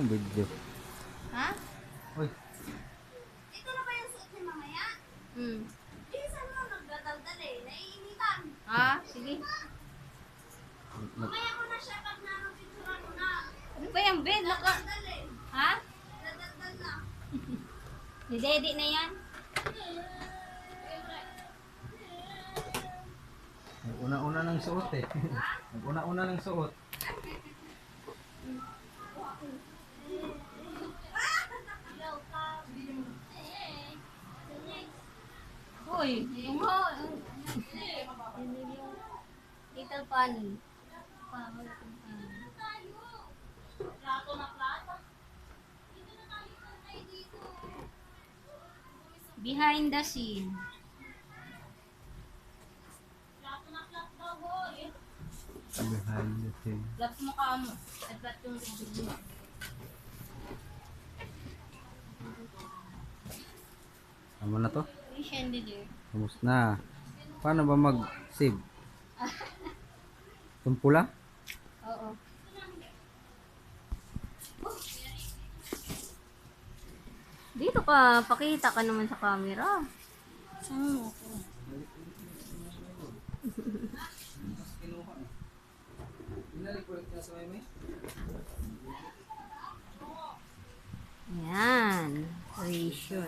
Anong video? Ha? Uy, Ito na ba yung suot ni mamaya? Hmm. Bilisan mo, nagdadaldal eh. Naiinitan. Sige. Mamaya ko na siya pag nanong-picturean ko na. Ano ba yung bed? Dadaldal eh. Ha? Dadaldal na. Ni Daddy na yan? nag-una-una ng suot eh. Nag-una-una ng suot. Uy, yung Little Bunny. Plato na plato. Dito na tayo santay dito. Behind the scene. Plato na plato daw, boy. Behind the scene. Lap mo ka mo. At ba't yung video mo? Tama na to? Vision dito. Tapos na. Paano ba mag-save? Itong pula? Oo. Dito ka, pakita ka naman sa camera. Saan mo ako? Yan. Ratio.